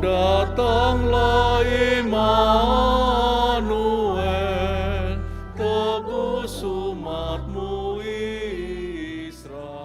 datanglah Immanuel, tebus umatmu Israel.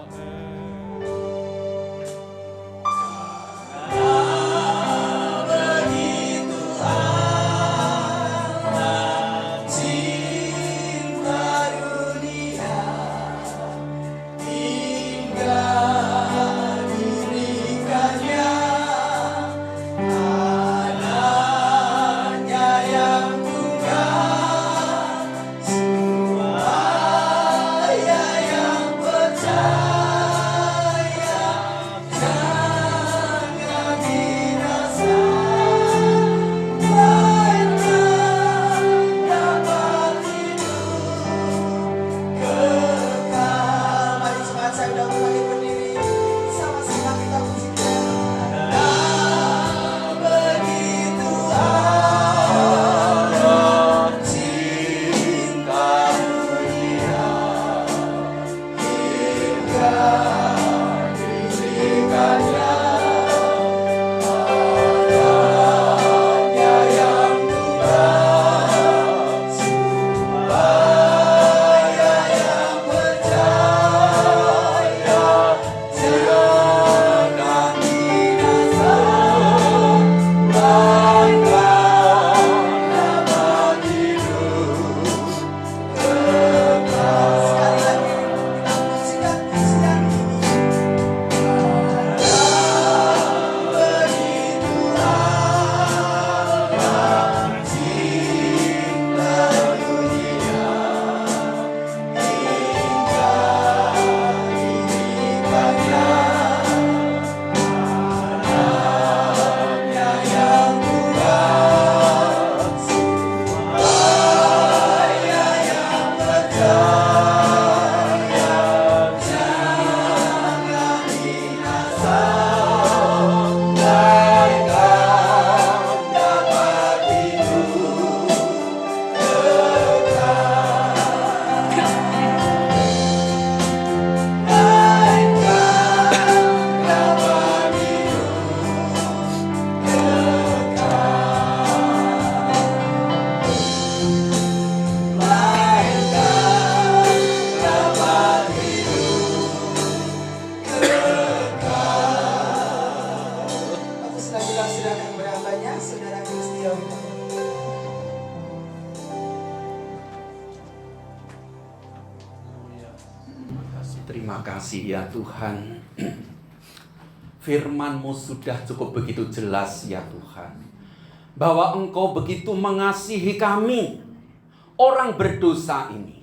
Terima kasih ya Tuhan. Firman-Mu sudah cukup begitu jelas ya Tuhan, bahwa Engkau begitu mengasihi kami, orang berdosa ini,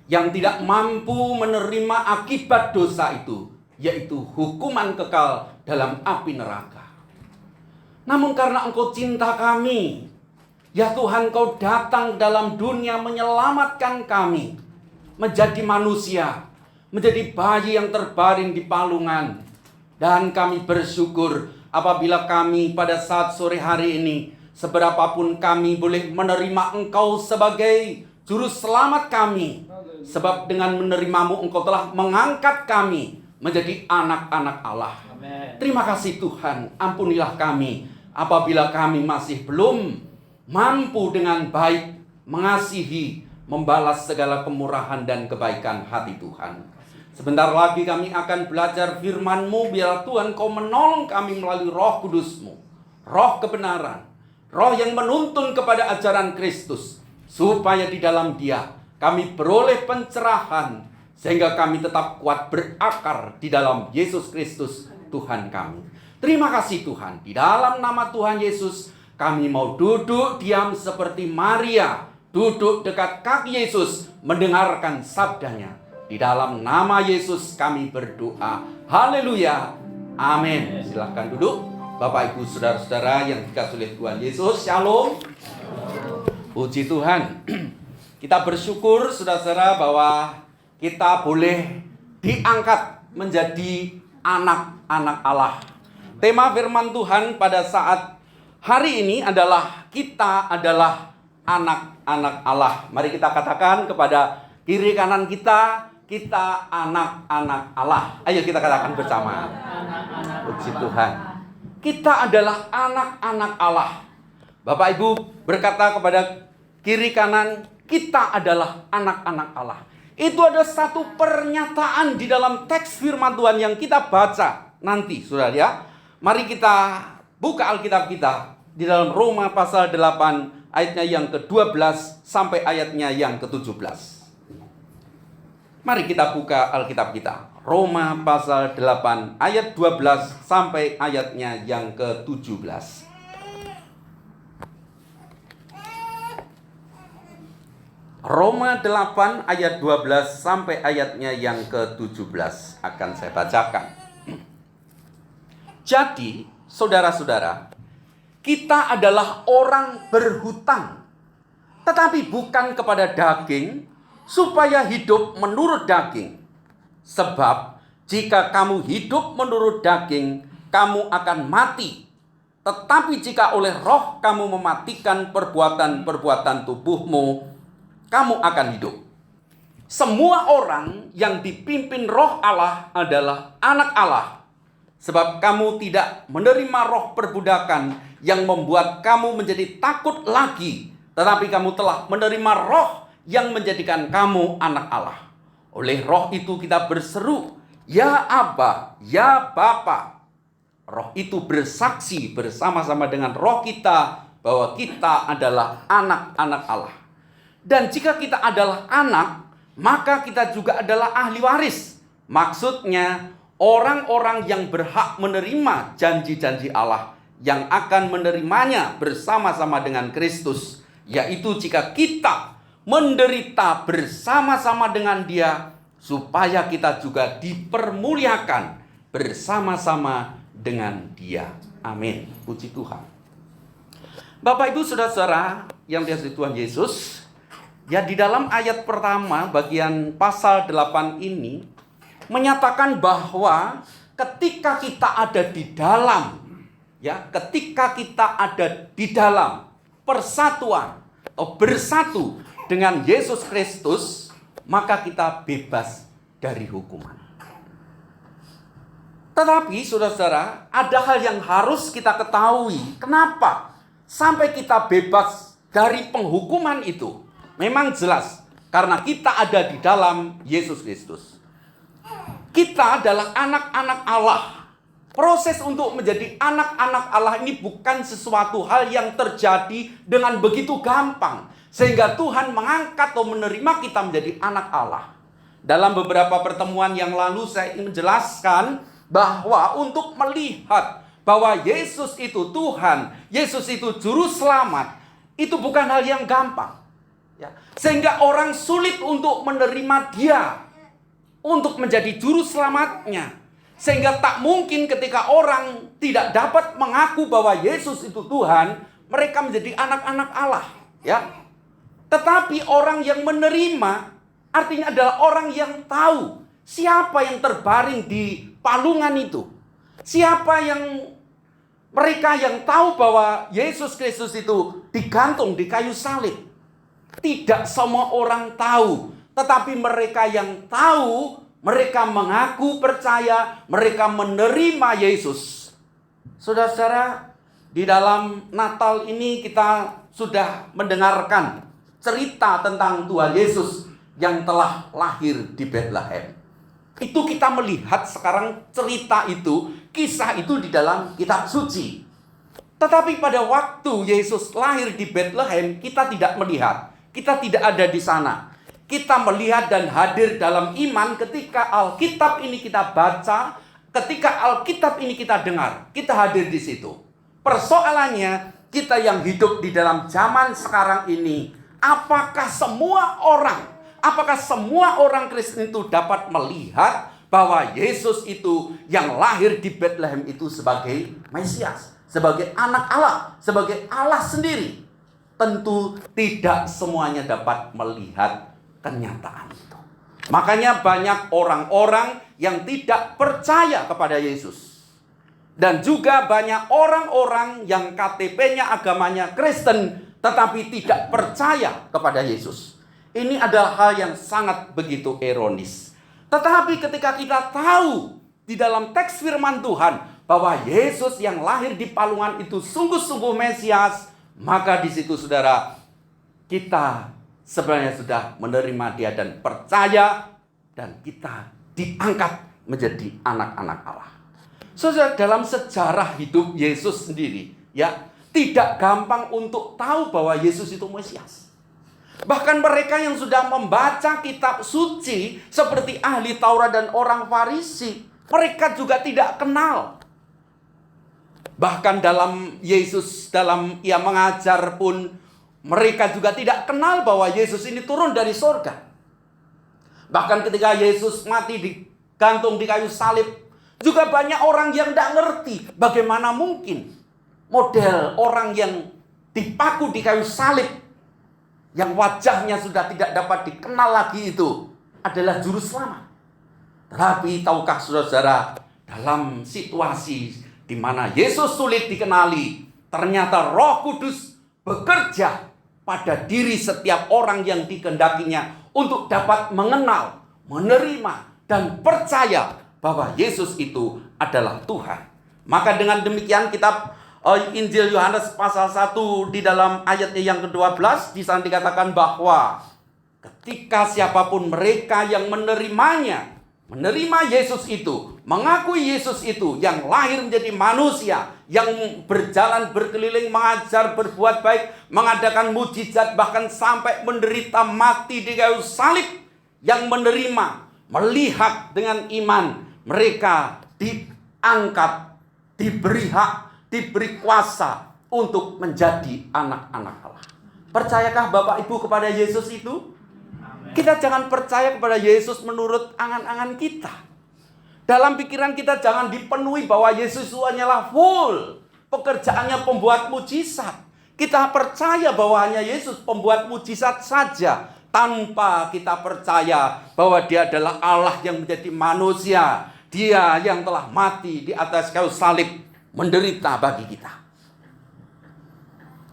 yang tidak mampu menerima akibat dosa itu, yaitu hukuman kekal dalam api neraka. Namun karena Engkau cinta kami, ya Tuhan, Engkau datang dalam dunia menyelamatkan kami, menjadi manusia, menjadi bayi yang terbaring di palungan. Dan kami bersyukur apabila kami pada saat sore hari ini, seberapapun kami boleh menerima Engkau sebagai juru selamat kami. Sebab dengan menerimamu Engkau telah mengangkat kami menjadi anak-anak Allah. Amen. Terima kasih Tuhan, ampunilah kami apabila kami masih belum mampu dengan baik mengasihi, membalas segala kemurahan dan kebaikan hati Tuhan. Sebentar lagi kami akan belajar firman-Mu. Biar Tuhan Kau menolong kami melalui Roh Kudus-Mu, Roh kebenaran, Roh yang menuntun kepada ajaran Kristus, supaya di dalam Dia kami beroleh pencerahan, sehingga kami tetap kuat berakar di dalam Yesus Kristus Tuhan kami. Terima kasih Tuhan. Di dalam nama Tuhan Yesus kami mau duduk diam seperti Maria, duduk dekat kaki Yesus mendengarkan sabdanya. Di dalam nama Yesus kami berdoa. Haleluya. Amin. Silahkan duduk. Bapak, Ibu, Saudara-saudara yang dikasihi oleh Tuhan Yesus. Shalom. Puji Tuhan. Kita bersyukur saudara-saudara bahwa kita boleh diangkat menjadi anak-anak Allah. Tema firman Tuhan pada saat hari ini adalah kita adalah anak-anak Allah. Mari kita katakan kepada kiri kanan kita anak-anak Allah. Ayo kita katakan bersama. Puji Tuhan. Kita adalah anak-anak Allah. Bapak Ibu berkata kepada kiri kanan, kita adalah anak-anak Allah. Itu ada satu pernyataan di dalam teks firman Tuhan yang kita baca nanti, saudara ya. Mari kita buka Alkitab kita di dalam Roma pasal 8 ayatnya yang ke-12 sampai ayatnya yang ke-17. Mari kita buka Alkitab kita. Roma pasal 8 ayat 12 sampai ayatnya yang ke-17. Roma 8 ayat 12 sampai ayatnya yang ke-17 akan saya bacakan. Jadi, saudara-saudara, kita adalah orang berhutang, tetapi bukan kepada daging, supaya hidup menurut daging. Sebab jika kamu hidup menurut daging, kamu akan mati. Tetapi jika oleh roh kamu mematikan perbuatan-perbuatan tubuhmu, kamu akan hidup. Semua orang yang dipimpin roh Allah adalah anak Allah. Sebab kamu tidak menerima roh perbudakan yang membuat kamu menjadi takut lagi, tetapi kamu telah menerima roh yang menjadikan kamu anak Allah. Oleh roh itu kita berseru, ya Aba, ya Bapa. Roh itu bersaksi bersama-sama dengan roh kita bahwa kita adalah anak-anak Allah. Dan jika kita adalah anak, maka kita juga adalah ahli waris. Maksudnya orang-orang yang berhak menerima janji-janji Allah yang akan menerimanya bersama-sama dengan Kristus. Yaitu jika kita menderita bersama-sama dengan Dia, supaya kita juga dipermuliakan bersama-sama dengan Dia. Amin. Puji Tuhan. Bapak Ibu saudara-saudara yang dikasihi Tuhan Yesus, ya di dalam ayat pertama bagian pasal 8 ini menyatakan bahwa ketika kita ada di dalam, ya, ketika kita ada di dalam persatuan atau bersatu dengan Yesus Kristus, maka kita bebas dari hukuman. Tetapi saudara-saudara, ada hal yang harus kita ketahui. Kenapa sampai kita bebas dari penghukuman itu? Memang jelas, karena kita ada di dalam Yesus Kristus. Kita adalah anak-anak Allah. Proses untuk menjadi anak-anak Allah ini bukan sesuatu hal yang terjadi dengan begitu gampang, sehingga Tuhan mengangkat atau menerima kita menjadi anak Allah. Dalam beberapa pertemuan yang lalu saya ingin menjelaskan bahwa untuk melihat bahwa Yesus itu Tuhan, Yesus itu juru selamat, itu bukan hal yang gampang. Ya. Sehingga orang sulit untuk menerima Dia untuk menjadi juru selamatnya. Sehingga tak mungkin ketika orang tidak dapat mengaku bahwa Yesus itu Tuhan, mereka menjadi anak-anak Allah. Ya. Tetapi orang yang menerima artinya adalah orang yang tahu siapa yang terbaring di palungan itu. Siapa yang mereka yang tahu bahwa Yesus Kristus itu digantung di kayu salib. Tidak semua orang tahu, tetapi mereka yang tahu, mereka mengaku percaya, mereka menerima Yesus. Saudara-saudara, di dalam Natal ini kita sudah mendengarkan cerita tentang Tuhan Yesus yang telah lahir di Bethlehem. Itu kita melihat sekarang cerita itu, kisah itu di dalam kitab suci. Tetapi pada waktu Yesus lahir di Bethlehem, kita tidak melihat. Kita tidak ada di sana. Kita melihat dan hadir dalam iman ketika Alkitab ini kita baca, ketika Alkitab ini kita dengar, kita hadir di situ. Persoalannya, kita yang hidup di dalam zaman sekarang ini, apakah semua orang Kristen itu dapat melihat bahwa Yesus itu yang lahir di Bethlehem itu sebagai Mesias, sebagai anak Allah, sebagai Allah sendiri? Tentu tidak semuanya dapat melihat kenyataan itu. Makanya banyak orang-orang yang tidak percaya kepada Yesus. Dan juga banyak orang-orang yang KTP-nya agamanya Kristen tetapi tidak percaya kepada Yesus. Ini adalah hal yang sangat begitu ironis. Tetapi ketika kita tahu di dalam teks firman Tuhan bahwa Yesus yang lahir di palungan itu sungguh-sungguh Mesias, maka di situ saudara, kita sebenarnya sudah menerima Dia dan percaya, dan kita diangkat menjadi anak-anak Allah. Saudara, dalam sejarah hidup Yesus sendiri, ya, tidak gampang untuk tahu bahwa Yesus itu Mesias. Bahkan mereka yang sudah membaca kitab suci seperti ahli Taurat dan orang Farisi, mereka juga tidak kenal. Bahkan dalam Yesus, dalam Ia mengajar pun, mereka juga tidak kenal bahwa Yesus ini turun dari surga. Bahkan ketika Yesus mati digantung di kayu salib, juga banyak orang yang tidak ngerti bagaimana mungkin model orang yang dipaku di kayu salib, yang wajahnya sudah tidak dapat dikenal lagi, itu adalah juru selamat. Tetapi tahukah saudara, dalam situasi di mana Yesus sulit dikenali, ternyata Roh Kudus bekerja pada diri setiap orang yang dikehendakinya untuk dapat mengenal, menerima, dan percaya bahwa Yesus itu adalah Tuhan. Maka dengan demikian kitab Injil Yohanes pasal 1 di dalam ayatnya yang ke-12 di sana dikatakan bahwa ketika siapapun mereka yang menerimanya, menerima Yesus itu, mengakui Yesus itu yang lahir menjadi manusia, yang berjalan berkeliling, mengajar, berbuat baik, mengadakan mujizat, bahkan sampai menderita mati di kayu salib, yang menerima, melihat dengan iman, mereka diangkat, diberi hak, diberi kuasa untuk menjadi anak-anak Allah. Percayakah Bapak Ibu kepada Yesus itu? Kita jangan percaya kepada Yesus menurut angan-angan kita. Dalam pikiran kita jangan dipenuhi bahwa Yesus itu hanyalah full pekerjaannya pembuat mujizat. Kita percaya bahwa hanya Yesus pembuat mujizat saja, tanpa kita percaya bahwa Dia adalah Allah yang menjadi manusia. Dia yang telah mati di atas kayu salib, menderita bagi kita.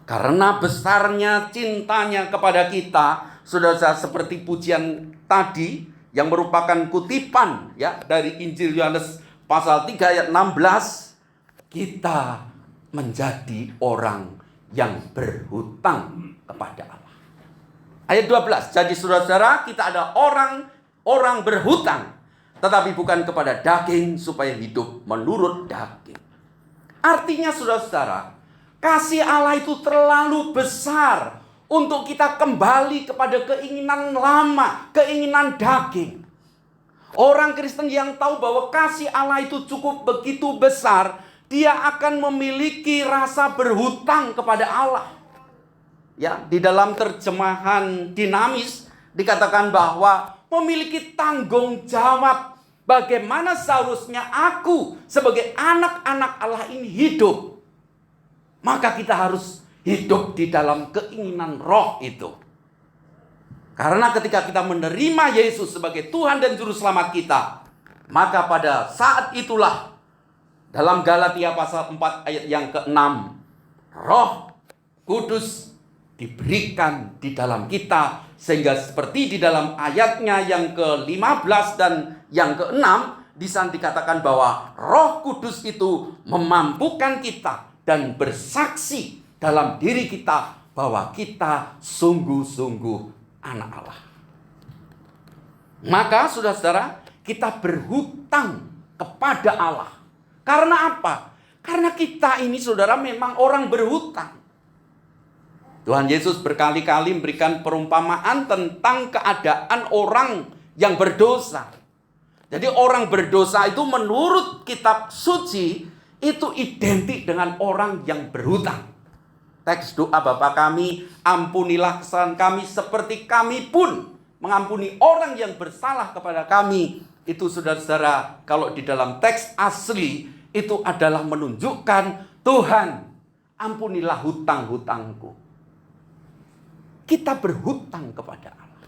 Karena besarnya cintanya kepada kita, saudara, seperti pujian tadi yang merupakan kutipan ya dari Injil Yohanes pasal 3 ayat 16, kita menjadi orang yang berhutang kepada Allah. Ayat 12, jadi saudara-saudara, kita ada orang berhutang, tetapi bukan kepada daging supaya hidup menurut daging. Artinya saudara-saudara, kasih Allah itu terlalu besar untuk kita kembali kepada keinginan lama, keinginan daging. Orang Kristen yang tahu bahwa kasih Allah itu cukup begitu besar, dia akan memiliki rasa berhutang kepada Allah. Ya, di dalam terjemahan dinamis dikatakan bahwa memiliki tanggung jawab. Bagaimana seharusnya aku sebagai anak-anak Allah ini hidup? Maka kita harus hidup di dalam keinginan roh itu. Karena ketika kita menerima Yesus sebagai Tuhan dan Juru Selamat kita, maka pada saat itulah dalam Galatia pasal 4 ayat yang ke-6, Roh Kudus diberikan di dalam kita, sehingga seperti di dalam ayatnya yang ke-15 dan yang ke-6, di sana dikatakan bahwa Roh Kudus itu memampukan kita dan bersaksi dalam diri kita bahwa kita sungguh-sungguh anak Allah. Maka saudara-saudara, kita berhutang kepada Allah. Karena apa? Karena kita ini saudara memang orang berhutang. Tuhan Yesus berkali-kali memberikan perumpamaan tentang keadaan orang yang berdosa. Jadi orang berdosa itu menurut kitab suci itu identik dengan orang yang berhutang. Teks doa Bapa kami, ampunilah kesalahan kami seperti kami pun mengampuni orang yang bersalah kepada kami. Itu saudara-saudara, kalau di dalam teks asli itu adalah menunjukkan, Tuhan, ampunilah hutang-hutangku. Kita berhutang kepada Allah.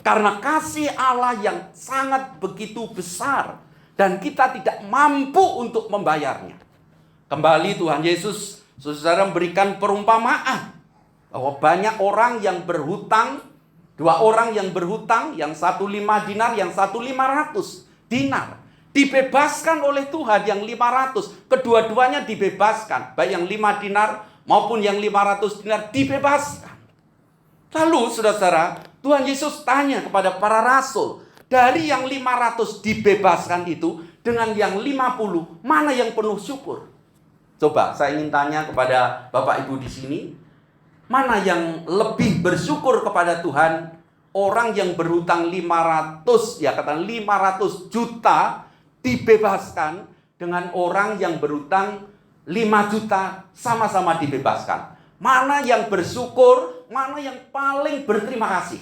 Karena kasih Allah yang sangat begitu besar dan kita tidak mampu untuk membayarnya. Kembali Tuhan Yesus, saudara, memberikan perumpamaan bahwa banyak orang yang berhutang, 2 orang yang berhutang, yang 1 5 dinar, yang 1 500 dinar. dibebaskan oleh Tuhan yang 500. Kedua-duanya dibebaskan. Baik yang 5 dinar maupun yang 500 dinar dibebaskan. Lalu saudara-saudara, Tuhan Yesus tanya kepada para rasul, dari yang 500 dibebaskan itu dengan yang 50, mana yang penuh syukur? Coba saya ingin tanya kepada Bapak Ibu di sini, mana yang lebih bersyukur kepada Tuhan? Orang yang berhutang 500, ya katakan 500 juta dibebaskan, dengan orang yang berhutang 5 juta sama-sama dibebaskan. Mana yang bersyukur, mana yang paling berterima kasih?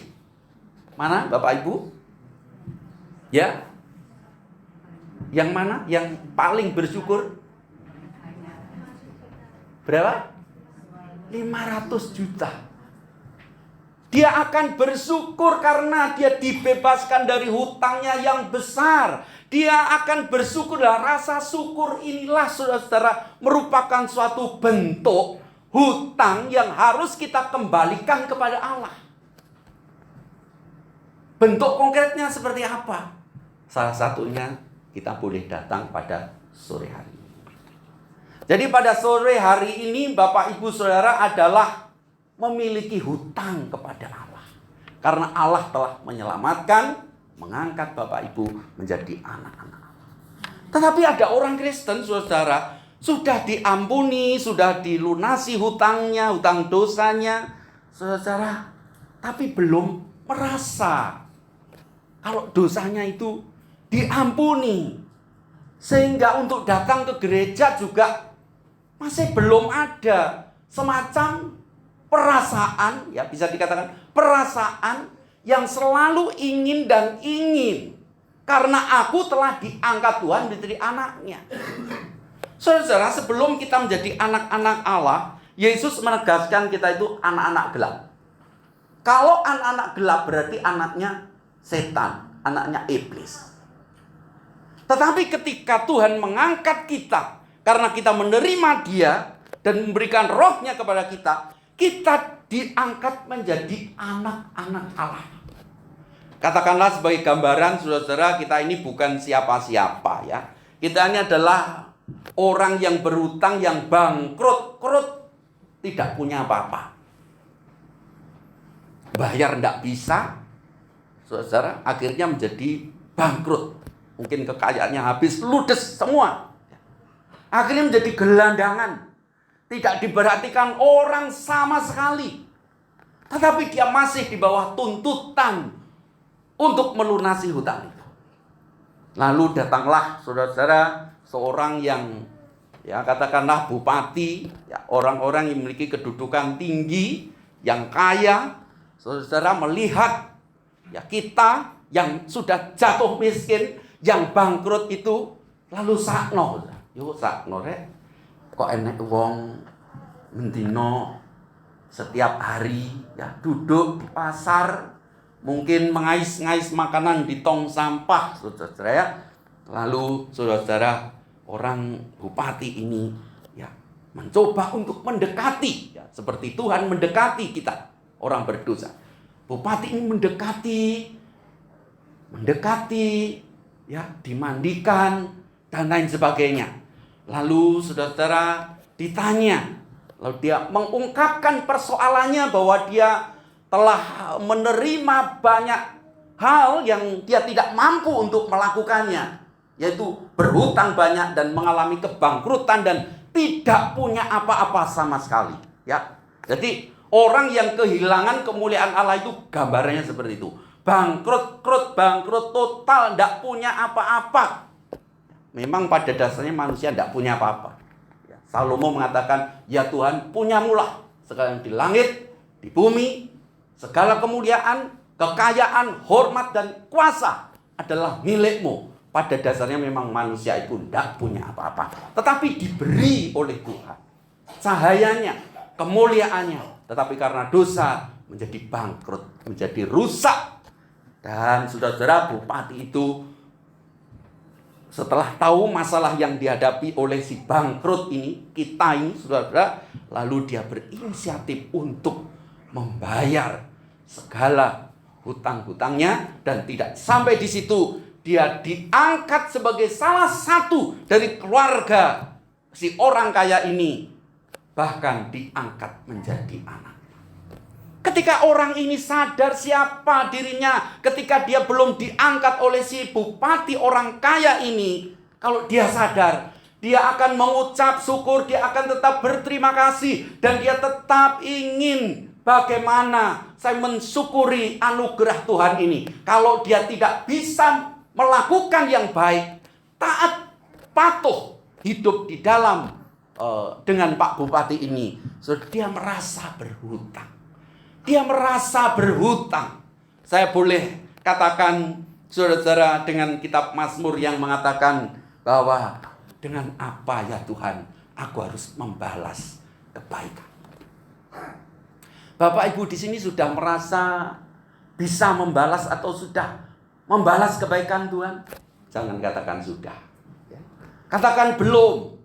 Mana Bapak Ibu? Ya? Yang mana yang paling bersyukur? Berapa? 500 juta. Dia akan bersyukur karena dia dibebaskan dari hutangnya yang besar. Dia akan bersyukur. Rasa syukur inilah saudara-saudara merupakan suatu bentuk hutang yang harus kita kembalikan kepada Allah. Bentuk konkretnya seperti apa? Salah satunya kita boleh datang pada sore hari. Jadi pada sore hari ini Bapak Ibu Saudara adalah memiliki hutang kepada Allah. Karena Allah telah menyelamatkan, mengangkat Bapak Ibu menjadi anak-anak Allah. Tetapi ada orang Kristen saudara, sudah diampuni, sudah dilunasi hutangnya, hutang dosanya, saudara, tapi belum merasa kalau dosanya itu diampuni. Sehingga untuk datang ke gereja juga masih belum ada semacam perasaan, ya bisa dikatakan perasaan yang selalu ingin dan ingin. Karena aku telah diangkat Tuhan menjadi anaknya. Saudara, sebelum kita menjadi anak-anak Allah, Yesus menegaskan kita itu anak-anak gelap. Kalau anak-anak gelap berarti anaknya setan, anaknya iblis. Tetapi ketika Tuhan mengangkat kita, karena kita menerima Dia dan memberikan rohnya kepada kita, kita diangkat menjadi anak-anak Allah. Katakanlah sebagai gambaran, saudara-saudara, kita ini bukan siapa-siapa ya. Kita ini adalah orang yang berhutang, yang bangkrut, tidak punya apa-apa. Bayar tidak bisa, saudara, akhirnya menjadi bangkrut. Mungkin kekayaannya habis, ludes semua. Akhirnya menjadi gelandangan. Tidak diperhatikan orang sama sekali. Tetapi dia masih di bawah tuntutan untuk melunasi hutang itu. Lalu datanglah saudara-saudara seorang yang ya katakanlah bupati, ya, orang-orang yang memiliki kedudukan tinggi, yang kaya. Saudara melihat ya kita yang sudah jatuh miskin, yang bangkrut itu, lalu sakno. Yo sakno rek. Kok enek wong mendino setiap hari ya duduk di pasar, mungkin mengais-ngais makanan di tong sampah, saudara ya. Lalu saudara orang bupati ini ya mencoba untuk mendekati ya, seperti Tuhan mendekati kita orang berdosa. Bupati ini mendekati ya, dimandikan dan lain sebagainya. Lalu saudara ditanya, lalu dia mengungkapkan persoalannya bahwa dia telah menerima banyak hal yang dia tidak mampu untuk melakukannya, yaitu berhutang banyak dan mengalami kebangkrutan dan tidak punya apa-apa sama sekali. Ya, jadi orang yang kehilangan kemuliaan Allah itu gambarannya seperti itu. Bangkrut total, tidak punya apa-apa. Memang pada dasarnya manusia tidak punya apa-apa. Ya, Salomo mengatakan, ya Tuhan punyamulah segala yang di langit, di bumi, segala kemuliaan, kekayaan, hormat dan kuasa adalah milikmu. Pada dasarnya memang manusia itu tidak punya apa-apa, tetapi diberi oleh Tuhan cahayanya, kemuliaannya. Tetapi karena dosa menjadi bangkrut, menjadi rusak. Dan saudara-saudara bupati itu setelah tahu masalah yang dihadapi oleh si bangkrut ini, kita ini saudara-saudara, lalu dia berinisiatif untuk membayar segala hutang-hutangnya. Dan tidak sampai di situ, dia diangkat sebagai salah satu dari keluarga si orang kaya ini, bahkan diangkat menjadi anak. Ketika orang ini sadar siapa dirinya, ketika dia belum diangkat oleh si bupati orang kaya ini, kalau dia sadar, dia akan mengucap syukur, dia akan tetap berterima kasih, dan dia tetap ingin bagaimana saya mensyukuri anugerah Tuhan ini. Kalau dia tidak bisa melakukan yang baik, taat, patuh, hidup di dalam dengan Pak Bupati ini, so, dia merasa berhutang. Dia merasa berhutang. Saya boleh katakan, saudara-saudara, dengan kitab Mazmur yang mengatakan bahwa dengan apa ya Tuhan aku harus membalas kebaikan. Bapak Ibu di sini sudah merasa bisa membalas atau sudah membalas kebaikan Tuhan? Jangan katakan sudah. Katakan belum.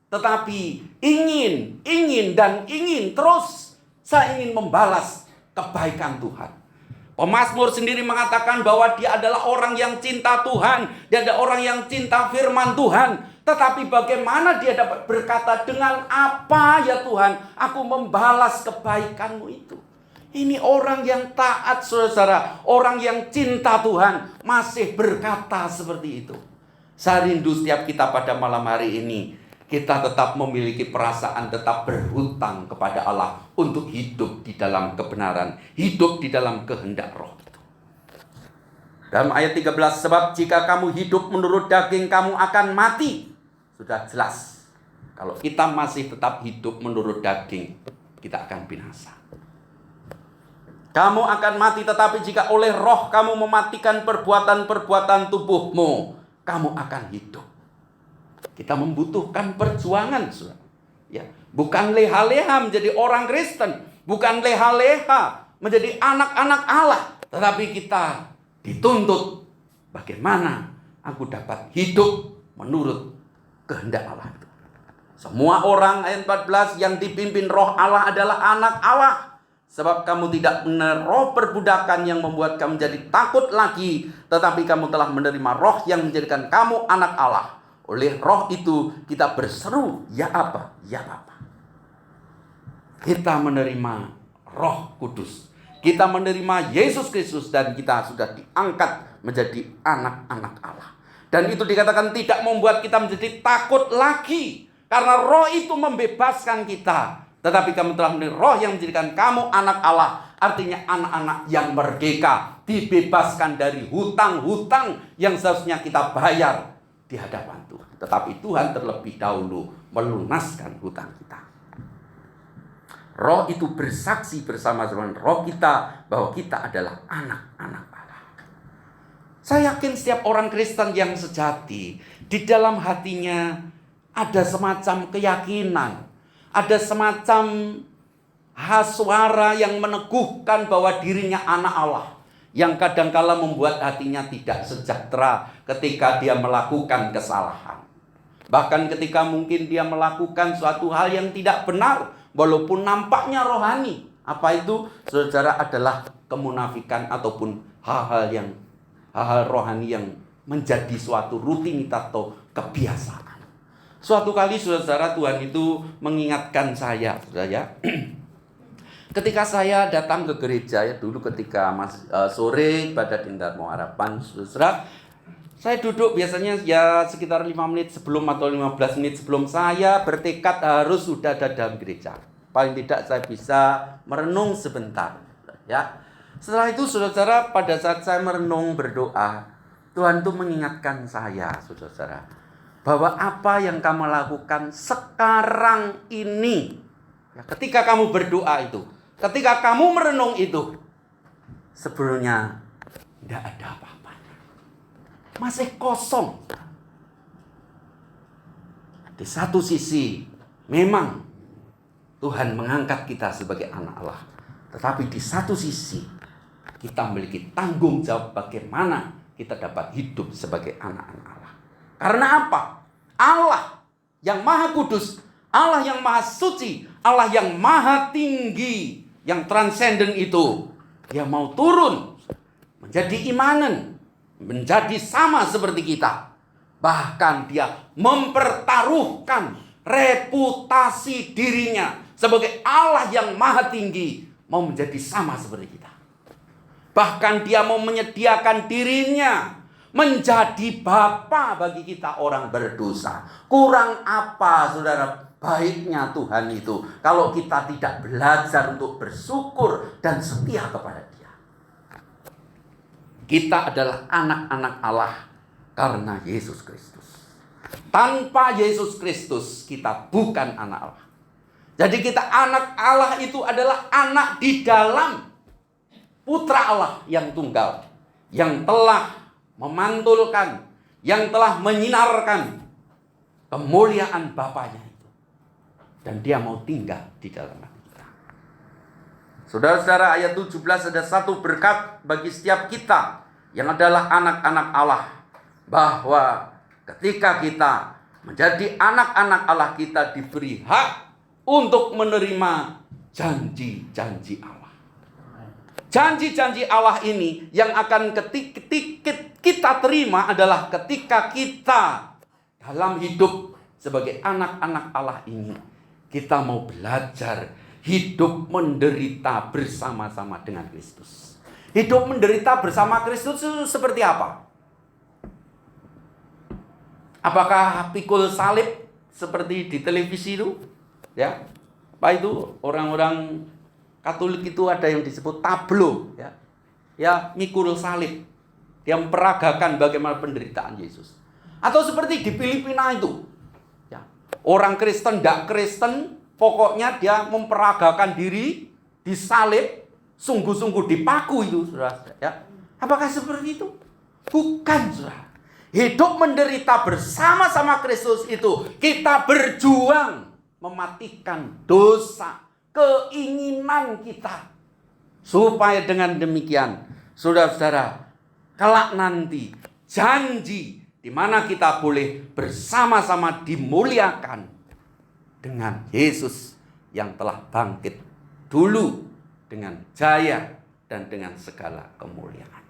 Tetapi ingin dan ingin terus. Saya ingin membalas kebaikan Tuhan. Pemazmur sendiri mengatakan bahwa dia adalah orang yang cinta Tuhan. Dia adalah orang yang cinta firman Tuhan. Tetapi bagaimana dia dapat berkata, dengan apa ya Tuhan aku membalas kebaikan-Mu itu? Ini orang yang taat, saudara, orang yang cinta Tuhan masih berkata seperti itu. Saya rindu setiap kita pada malam hari ini, kita tetap memiliki perasaan tetap berhutang kepada Allah untuk hidup di dalam kebenaran, hidup di dalam kehendak Roh. Dalam ayat 13, sebab jika kamu hidup menurut daging, kamu akan mati. Sudah jelas, kalau kita masih tetap hidup menurut daging, kita akan binasa. Kamu akan mati, tetapi jika oleh Roh kamu mematikan perbuatan-perbuatan tubuhmu, kamu akan hidup. Kita membutuhkan perjuangan, saudara. Ya, bukan leha-leha menjadi orang Kristen, bukan leha-leha menjadi anak-anak Allah, tetapi kita dituntut bagaimana aku dapat hidup menurut kehendak Allah itu. Semua orang, ayat 14, yang dipimpin Roh Allah adalah anak Allah. Sebab kamu tidak menerima roh perbudakan yang membuat kamu menjadi takut lagi, tetapi kamu telah menerima Roh yang menjadikan kamu anak Allah. Oleh Roh itu kita berseru, ya Aba, ya Bapa. Kita menerima Roh Kudus. Kita menerima Yesus Kristus dan kita sudah diangkat menjadi anak-anak Allah. Dan itu dikatakan tidak membuat kita menjadi takut lagi, karena Roh itu membebaskan kita. Tetapi kamu telah menerima Roh yang menjadikan kamu anak Allah. Artinya anak-anak yang merdeka, dibebaskan dari hutang-hutang yang seharusnya kita bayar di hadapan Tuhan. Tetapi Tuhan terlebih dahulu melunaskan hutang kita. Roh itu bersaksi bersama-sama Roh kita bahwa kita adalah anak-anak Allah. Saya yakin setiap orang Kristen yang sejati, di dalam hatinya ada semacam keyakinan, ada semacam suara yang meneguhkan bahwa dirinya anak Allah, yang kadangkala membuat hatinya tidak sejahtera ketika dia melakukan kesalahan. Bahkan ketika mungkin dia melakukan suatu hal yang tidak benar, walaupun nampaknya rohani. Apa itu? Saudara, adalah kemunafikan ataupun hal-hal rohani yang menjadi suatu rutinitas atau kebiasaan. Suatu kali, saudara, Tuhan itu mengingatkan saya, saudara. Ketika saya datang ke gereja, ya dulu ketika sore pada Dintar Mau Harapan, saudara, saya duduk biasanya ya sekitar 5 menit sebelum atau 15 menit sebelum saya bertekad harus sudah ada dalam gereja. Paling tidak saya bisa merenung sebentar, ya. Setelah itu, saudara, pada saat saya merenung berdoa, Tuhan itu mengingatkan saya, saudara, bahwa apa yang kamu lakukan sekarang ini, ya, ketika kamu berdoa itu, ketika kamu merenung itu, sebelumnya tidak ada apa-apanya, masih kosong. Di satu sisi memang Tuhan mengangkat kita sebagai anak Allah, tetapi di satu sisi kita memiliki tanggung jawab bagaimana kita dapat hidup sebagai anak-anak Allah. Karena apa? Allah yang maha kudus, Allah yang maha suci, Allah yang maha tinggi, yang transenden itu, dia mau turun menjadi imanen, menjadi sama seperti kita. Bahkan dia mempertaruhkan reputasi dirinya sebagai Allah yang maha tinggi, mau menjadi sama seperti kita. Bahkan dia mau menyediakan dirinya menjadi bapa bagi kita orang berdosa. Kurang apa, saudara, baiknya Tuhan itu kalau kita tidak belajar untuk bersyukur dan setia kepada Dia. Kita adalah anak-anak Allah karena Yesus Kristus. Tanpa Yesus Kristus kita bukan anak Allah. Jadi kita anak Allah itu adalah anak di dalam Putra Allah yang tunggal, yang telah memantulkan, yang telah menyinarkan kemuliaan Bapanya itu. Dan Dia mau tinggal di dalam hati kita. Saudara-saudara, ayat 17 ada satu berkat bagi setiap kita yang adalah anak-anak Allah, bahwa ketika kita menjadi anak-anak Allah, kita diberi hak untuk menerima janji-janji Allah. Janji-janji Allah ini yang akan kita terima adalah ketika kita dalam hidup sebagai anak-anak Allah ini, kita mau belajar hidup menderita bersama-sama dengan Kristus. Hidup menderita bersama Kristus itu seperti apa? Apakah pikul salib seperti di televisi itu? Ya, apa itu orang-orang Katolik itu ada yang disebut tablo, ya. Ya, mikul salib. Dia memperagakan bagaimana penderitaan Yesus. Atau seperti di Filipina itu. Ya. Orang Kristen, tidak Kristen, pokoknya dia memperagakan diri, disalib, sungguh-sungguh dipaku itu, saudara. Ya. Apakah seperti itu? Bukan, saudara. Hidup menderita bersama-sama Kristus itu kita berjuang mematikan dosa, keinginan kita. Supaya dengan demikian, saudara-saudara, kelak nanti janji di mana kita boleh bersama-sama dimuliakan dengan Yesus yang telah bangkit dulu dengan jaya dan dengan segala kemuliaannya.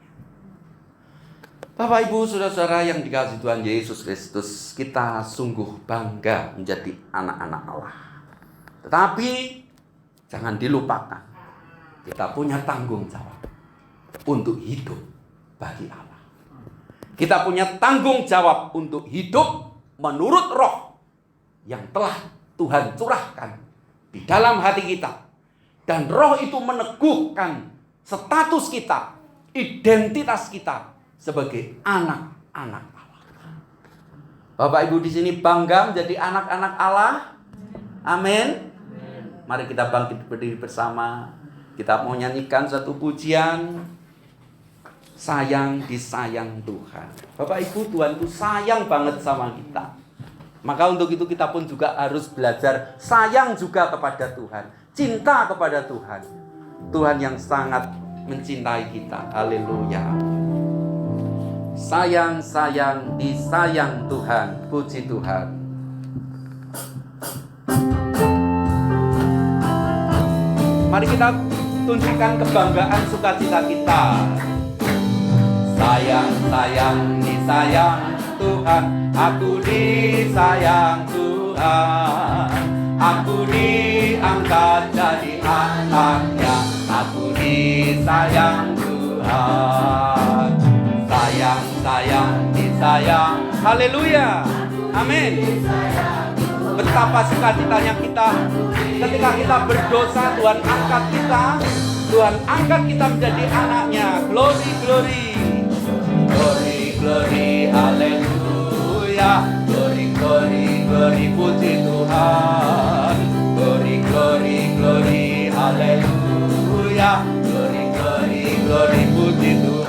Bapak, Ibu, saudara-saudara yang dikasihi Tuhan Yesus Kristus, kita sungguh bangga menjadi anak-anak Allah. Tetapi jangan dilupakan, kita punya tanggung jawab untuk hidup bagi Allah. Kita punya tanggung jawab untuk hidup menurut roh yang telah Tuhan curahkan di dalam hati kita. Dan roh itu meneguhkan status kita, identitas kita sebagai anak-anak Allah. Bapak Ibu di sini bangga menjadi anak-anak Allah. Amin. Mari kita bangkit berdiri bersama. Kita mau nyanyikan satu pujian. Sayang disayang Tuhan. Bapak Ibu, Tuhan itu sayang banget sama kita. Maka untuk itu kita pun juga harus belajar sayang juga kepada Tuhan. Cinta kepada Tuhan. Tuhan yang sangat mencintai kita. Haleluya. Sayang disayang Tuhan. Puji Tuhan. Mari kita tunjukkan kebanggaan sukacita kita. Sayang disayang Tuhan. Aku disayang Tuhan. Aku diangkat jadi anaknya. Aku disayang Tuhan. Disayang. Haleluya. Amin. Betapa sukacitanya kita ketika kita berdosa, Tuhan angkat kita. Tuhan angkat kita menjadi anaknya. Glory, glory. Glory, glory, haleluya. Glory, glory, glory, puji Tuhan. Glory, glory, glory, haleluya. Glory, glory, glory, puji Tuhan.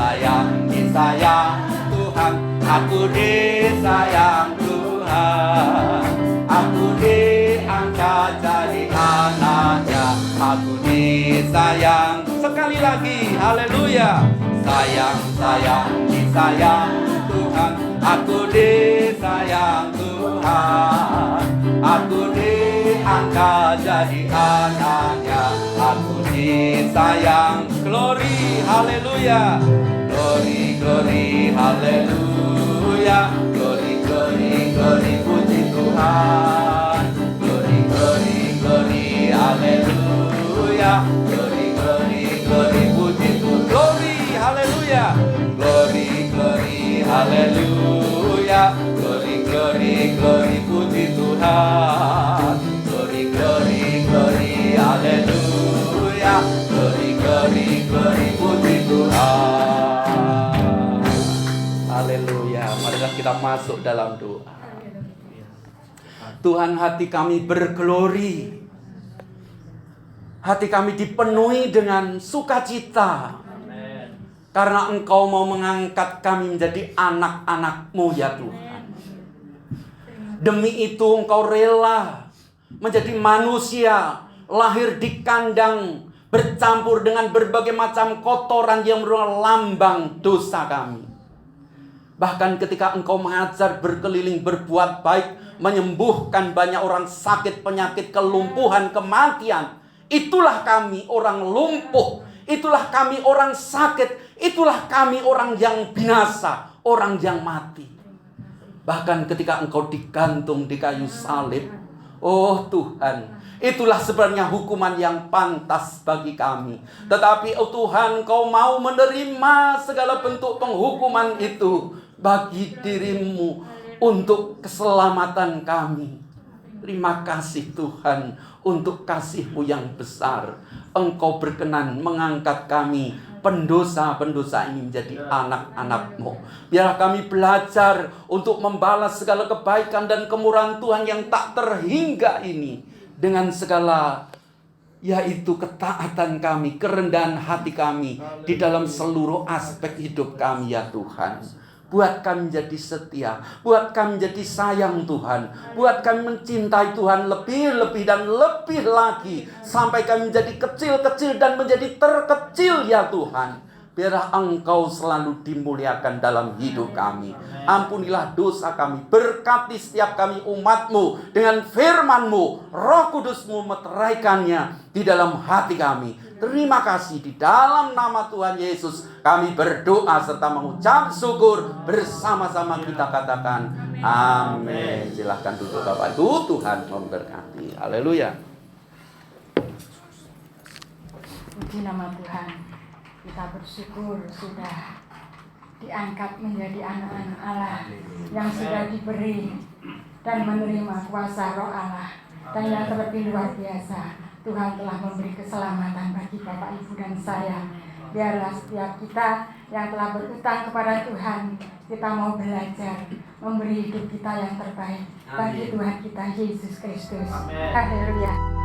Sayang disayang Tuhan. Aku disayang Tuhan. Aku diangkat jadi anaknya. Aku disayang. Sekali lagi, haleluya. Disayang Tuhan. Aku disayang Tuhan. Aku diangkat jadi anaknya. Aku disayang. Glory, haleluya. Glory, glory, haleluya. Glory, glory, glory, puji Tuhan. Glory, glory, glory, haleluya. Glory, glory, glory, puji Tuhan. Glory, haleluya. Glory, glory, haleluya. Glory, glory, glory, puji Tuhan. Glory, glory, glory, haleluya. Glory, glory, glory, puji Tuhan. Haleluya. Marilah kita masuk dalam doa. Tuhan, hati kami berglori. Hati kami dipenuhi dengan sukacita. Karena Engkau mau mengangkat kami menjadi anak-anak-Mu ya Tuhan. Demi itu Engkau rela menjadi manusia, lahir di kandang, bercampur dengan berbagai macam kotoran yang merupakan lambang dosa kami. Bahkan ketika Engkau mengajar berkeliling berbuat baik, menyembuhkan banyak orang sakit, penyakit, kelumpuhan, kematian. Itulah kami orang lumpuh, itulah kami orang sakit, itulah kami orang yang binasa, orang yang mati. Bahkan ketika Engkau digantung di kayu salib, oh Tuhan, itulah sebenarnya hukuman yang pantas bagi kami. Tetapi oh Tuhan, Engkau mau menerima segala bentuk penghukuman itu bagi diri-Mu untuk keselamatan kami. Terima kasih Tuhan untuk kasih-Mu yang besar. Engkau berkenan mengangkat kami pendosa-pendosa ini menjadi anak-anak-Mu. Biarlah kami belajar untuk membalas segala kebaikan dan kemurahan Tuhan yang tak terhingga ini dengan segala, yaitu ketaatan kami, kerendahan hati kami di dalam seluruh aspek hidup kami ya Tuhan. Buat kami menjadi setia, buat kami menjadi sayang Tuhan, buat kami mencintai Tuhan lebih dan lebih lagi, sampai kami menjadi kecil-kecil dan menjadi terkecil ya Tuhan. Biarlah Engkau selalu dimuliakan dalam hidup kami. Ampunilah dosa kami, berkati setiap kami umat-Mu dengan firman-Mu, Roh Kudus-Mu meteraikannya di dalam hati kami. Terima kasih, di dalam nama Tuhan Yesus kami berdoa serta mengucap syukur. Bersama-sama kita katakan amin. Silahkan duduk Bapak Ibu, Tuhan memberkati. Haleluya. Puji nama Tuhan. Kita bersyukur sudah diangkat menjadi anak-anak Allah yang sudah diberi dan menerima kuasa Roh Allah. Dan yang terlebih luar biasa, Tuhan telah memberi keselamatan bagi Bapak Ibu dan saya. Biarlah setiap kita yang telah berutang kepada Tuhan, kita mau belajar memberi hidup kita yang terbaik bagi Tuhan kita Yesus Kristus. Haleluya.